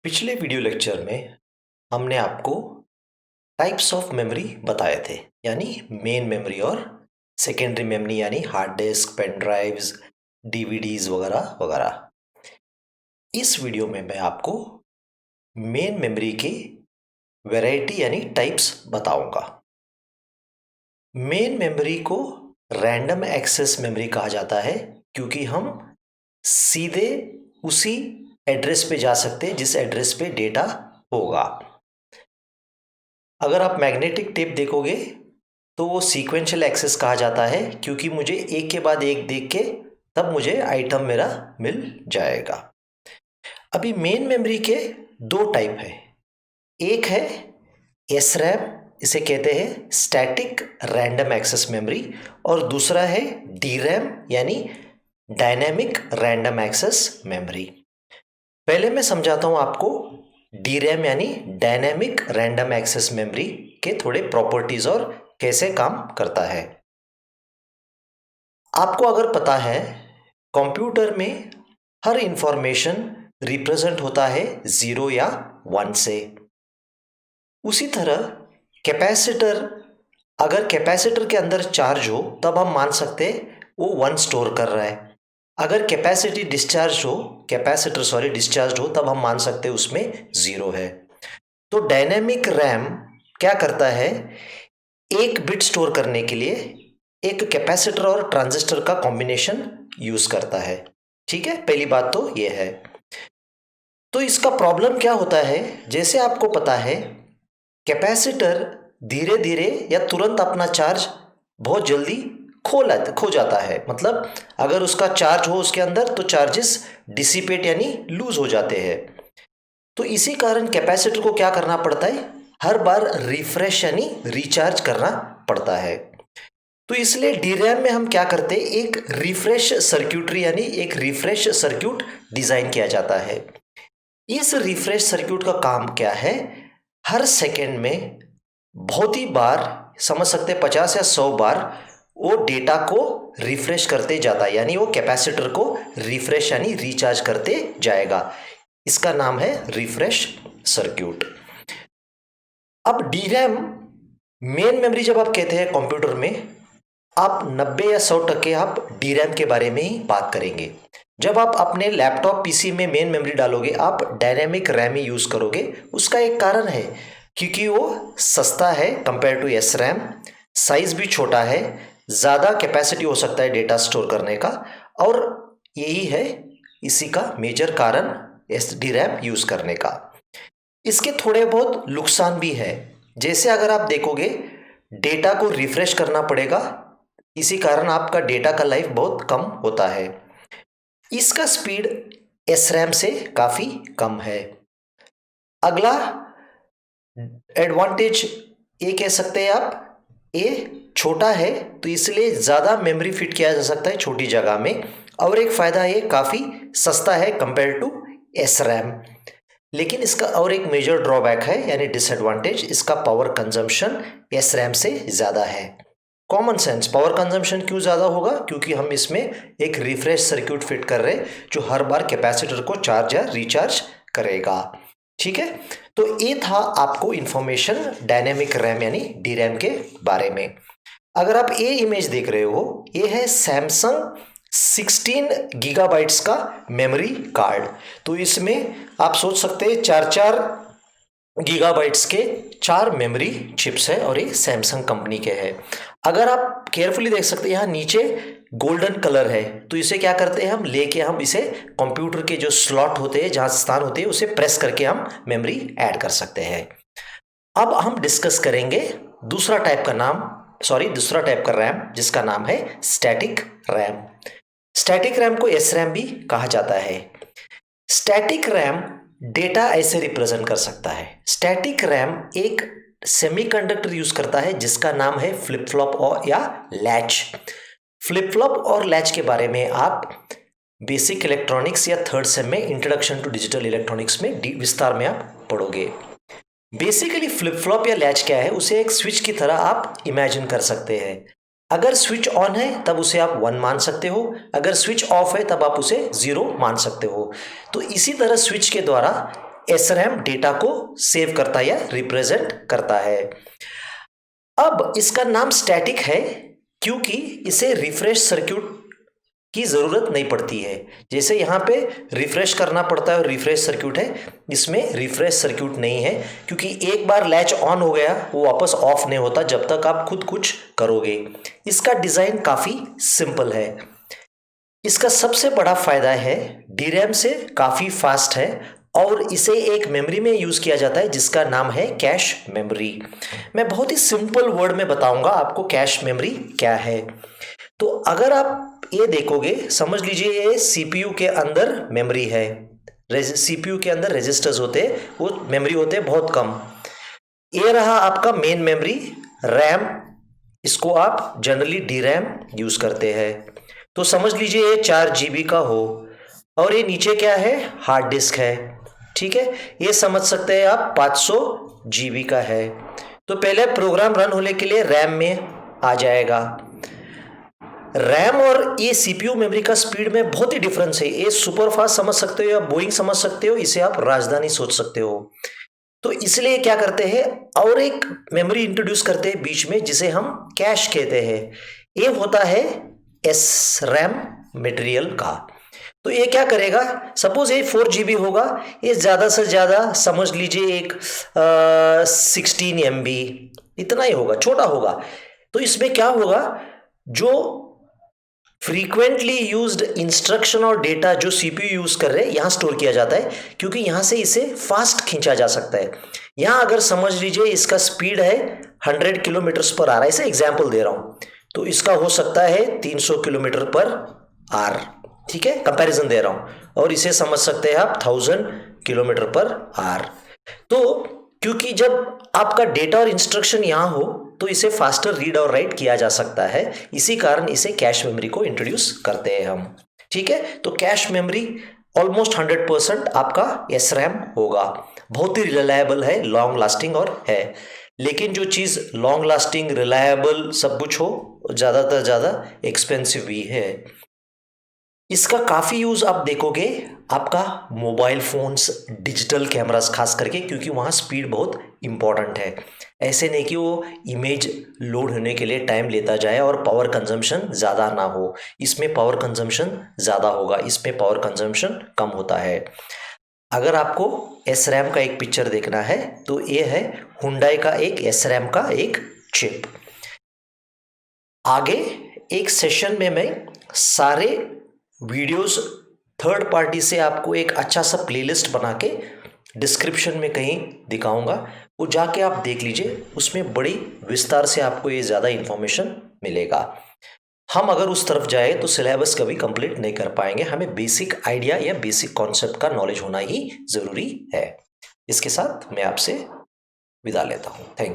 पिछले video lecture में हमने आपको टाइप्स ऑफ मेमोरी बताए थे, यानी मेन मेमोरी और सेकेंडरी मेमोरी, यानी hard disk, pen drives, DVDs वगैरह वगैरह। इस वीडियो में मैं आपको मेन मेमोरी की वैरायटी यानी टाइप्स बताऊंगा। मेन मेमोरी को रैंडम एक्सेस मेमोरी कहा जाता है, क्योंकि हम सीधे उसी एड्रेस पे जा सकते हैं जिस एड्रेस पे डेटा होगा। अगर आप मैग्नेटिक टेप देखोगे तो वो सीक्वेंशियल एक्सेस कहा जाता है, क्योंकि मुझे एक के बाद एक देख के तब मुझे आइटम मेरा मिल जाएगा। अभी मेन मेमोरी के दो टाइप है। एक है एसरैम, इसे कहते हैं स्टैटिक रैंडम एक्सेस मेमोरी, और दूसरा है डीरैम यानी डायनेमिक रैंडम एक्सेस मेमोरी। पहले मैं समझाता हूं आपको डीरैम यानी डायनेमिक रैंडम एक्सेस मेमोरी के थोड़े प्रॉपर्टीज और कैसे काम करता है। आपको अगर पता है, कंप्यूटर में हर इंफॉर्मेशन रिप्रेजेंट होता है 0 या 1 से। उसी तरह कैपेसिटर, अगर कैपेसिटर के अंदर चार्ज हो तब हम मान सकते हैं वो 1 स्टोर कर रहा है। अगर कैपेसिटर डिस्चार्ज हो तब हम मान सकते हैं उसमें 0 है। तो डायनेमिक रैम क्या करता है, एक बिट स्टोर करने के लिए एक कैपेसिटर और ट्रांजिस्टर का कॉम्बिनेशन यूज करता है। ठीक है, पहली बात तो यह है। तो इसका प्रॉब्लम क्या होता है, जैसे आपको पता है कैपेसिटर धीरे धीरे या तुरंत अपना चार्ज बहुत जल्दी खो जाता है। मतलब अगर उसका चार्ज हो उसके अंदर तो चार्जेस डिसिपेट यानी लूज हो जाते हैं। तो इसी कारण कैपेसिटर को क्या करना पड़ता है, हर बार रिफ्रेश यानी रिचार्ज करना पड़ता है। तो इसलिए डीरैम में हम क्या करते हैं, एक रिफ्रेश सर्क्यूटरी यानी एक रिफ्रेश सर्क्यूट डिजाइन किया जाता है। इस रिफ्रेश सर्क्यूट का काम क्या है, हर सेकेंड में बहुत ही बार, समझ सकते हैं 50 या 100 बार वो डेटा को रिफ्रेश करते जाता है, यानी वो कैपेसिटर को रिफ्रेश यानी रिचार्ज करते जाएगा। इसका नाम है रिफ्रेश सर्क्यूट। अब डीरैम मेन मेमोरी जब आप कहते हैं कंप्यूटर में, आप 90 या 100% आप डीरैम के बारे में ही बात करेंगे। जब आप अपने लैपटॉप पीसी में मेन मेमोरी डालोगे आप डायनेमिक रैम ही यूज करोगे। उसका एक कारण है, क्योंकि वो सस्ता है compare to S RAM, size भी छोटा है, ज़्यादा कैपेसिटी हो सकता है डेटा स्टोर करने का, और यही है इसी का मेजर कारण एस डी रैम यूज करने का। इसके थोड़े बहुत नुकसान भी है, जैसे अगर आप देखोगे डेटा को रिफ्रेश करना पड़ेगा, इसी कारण आपका डेटा का लाइफ बहुत कम होता है। इसका स्पीड एसरैम से काफ़ी कम है। अगला एडवांटेज ये कह सकते हैं आप, ये छोटा है तो इसलिए ज़्यादा मेमोरी फिट किया जा सकता है छोटी जगह में, और एक फ़ायदा ये काफ़ी सस्ता है कंपेयर टू एसरैम। लेकिन इसका और एक मेजर ड्रॉबैक है यानी डिसएडवांटेज, इसका पावर कंजम्पशन एसरैम से ज़्यादा है। कॉमन सेंस, पावर कंजम्पशन क्यों ज़्यादा होगा, क्योंकि हम इसमें एक रिफ्रेश सर्क्यूट फिट कर रहे हैं जो हर बार कैपेसिटर को चार्ज या रिचार्ज करेगा। ठीक है, तो ये था आपको इंफॉर्मेशन डायनेमिक रैम यानी डी रैम के बारे में। अगर आप ये इमेज देख रहे हो, ये है सैमसंग 16 गीगाबाइट्स का मेमोरी कार्ड। तो इसमें आप सोच सकते हैं 4-4 गीगाबाइट्स के 4 मेमोरी चिप्स है, और ये सैमसंग कंपनी के हैं। अगर आप केयरफुली देख सकते हैं यहाँ नीचे गोल्डन कलर है, तो इसे क्या करते हैं, हम लेके हम इसे कंप्यूटर के जो स्लॉट होते हैं, जहाँ स्थान होते हैं, उसे प्रेस करके हम मेमोरी ऐड कर सकते हैं। अब हम डिस्कस करेंगे दूसरा टाइप का रैम, जिसका नाम है स्टैटिक रैम। स्टैटिक रैम को एस रैम भी कहा जाता है। स्टैटिक रैम डेटा ऐसे रिप्रेजेंट कर सकता है। स्टैटिक रैम एक सेमीकंडक्टर यूज करता है जिसका नाम है फ्लिप फ्लॉप और या लैच। फ्लिप फ्लॉप और लैच के बारे में आप बेसिक इलेक्ट्रॉनिक्स या थर्ड सेम में इंट्रोडक्शन टू डिजिटल इलेक्ट्रॉनिक्स में विस्तार में आप पढ़ोगे। बेसिकली फ्लिप फ्लॉप या लैच क्या है, उसे एक स्विच की तरह आप इमेजिन कर सकते हैं। अगर स्विच ऑन है तब उसे आप 1 मान सकते हो, अगर स्विच ऑफ है तब आप उसे 0 मान सकते हो। तो इसी तरह स्विच के द्वारा SRAM डेटा को सेव करता है या रिप्रेजेंट करता है। अब इसका नाम स्टैटिक है क्योंकि इसे रिफ्रेश सर्किट की जरूरत नहीं पड़ती है। जैसे यहाँ पे रिफ्रेश करना पड़ता है और रिफ्रेश सर्किट है, इसमें रिफ्रेश सर्किट नहीं है क्योंकि एक बार लैच ऑन हो गया वो वापस ऑफ नहीं होता जब तक आप खुद कुछ करोगे। इसका डिजाइन काफी सिंपल है। इसका सबसे बड़ा फायदा है DRAM से काफी फास्ट है और इसे एक मेमोरी में यूज किया जाता है जिसका नाम है कैश मेमोरी। मैं बहुत ही सिंपल वर्ड में बताऊंगा आपको कैश मेमोरी क्या है। तो अगर आप ये देखोगे, समझ लीजिए ये CPU के अंदर मेमोरी है। CPU के अंदर रजिस्टर्स होते हैं, वो मेमोरी होते हैं बहुत कम। ये रहा आपका मेन मेमोरी रैम, इसको आप जनरली DRAM यूज करते हैं। तो समझ लीजिए ये 4 GB का हो और ये नीचे क्या है, हार्ड डिस्क है। ठीक है, ये समझ सकते हैं आप 500 GB का है। तो पहले प्रोग्राम रन होने के लिए रैम में आ जाएगा। रैम और ये CPU मेमोरी का स्पीड में बहुत ही डिफरेंस है। ये सुपर फास्ट समझ सकते हो या बोइंग समझ सकते हो, इसे आप राजधानी सोच सकते हो। तो इसलिए क्या करते हैं और एक मेमोरी इंट्रोड्यूस करते हैं बीच में जिसे हम कैश कहते हैं। ये होता है SRAM मटेरियल का। तो ये क्या करेगा, सपोज ये 4 GB होगा, ये ज्यादा से ज्यादा समझ लीजिए एक 16 MB इतना ही होगा, छोटा होगा। तो इसमें क्या होगा, जो फ्रीक्वेंटली यूज्ड इंस्ट्रक्शन और डेटा जो CPU यूज कर रहे हैं यहां स्टोर किया जाता है क्योंकि यहां से इसे फास्ट खींचा जा सकता है। यहां अगर समझ लीजिए इसका स्पीड है 100 किलोमीटर पर आवर, ऐसे एग्जाम्पल दे रहा हूं, तो इसका हो सकता है 300 किलोमीटर पर आवर। ठीक है, कंपैरिजन दे रहा हूं। और इसे समझ सकते हैं आप 1000 किलोमीटर पर आवर। तो क्योंकि जब आपका डेटा और इंस्ट्रक्शन यहां हो तो इसे फास्टर रीड और राइट किया जा सकता है, इसी कारण इसे कैश मेमोरी को इंट्रोड्यूस करते हैं हम। ठीक है, तो कैश मेमोरी ऑलमोस्ट 100% आपका SRAM होगा। बहुत ही रिलायबल है, लॉन्ग लास्टिंग और है। लेकिन जो चीज लॉन्ग लास्टिंग, रिलायबल सब कुछ हो, ज्यादातर ज्यादा एक्सपेंसिव भी है। इसका काफी यूज आप देखोगे आपका मोबाइल फोन्स, डिजिटल कैमरास खास करके, क्योंकि वहां स्पीड बहुत इंपॉर्टेंट है। ऐसे नहीं कि वो इमेज लोड होने के लिए टाइम लेता जाए और पावर कंजम्पशन ज़्यादा ना हो। इसमें पावर कंजम्पशन ज़्यादा होगा, इसमें पावर कंजम्पशन कम होता है। अगर आपको SRAM का एक पिक्चर देखना है तो ये है हुंडई का एक SRAM का एक चिप। आगे एक सेशन में मैं सारे वीडियोस थर्ड पार्टी से आपको एक अच्छा सा प्लेलिस्ट बना के डिस्क्रिप्शन में कहीं दिखाऊंगा, वो जाके आप देख लीजिए। उसमें बड़ी विस्तार से आपको ये ज़्यादा इंफॉर्मेशन मिलेगा। हम अगर उस तरफ जाए तो सिलेबस कभी कंप्लीट नहीं कर पाएंगे। हमें बेसिक आइडिया या बेसिक कॉन्सेप्ट का नॉलेज होना ही ज़रूरी है। इसके साथ मैं आपसे विदा लेता हूँ। Thank you.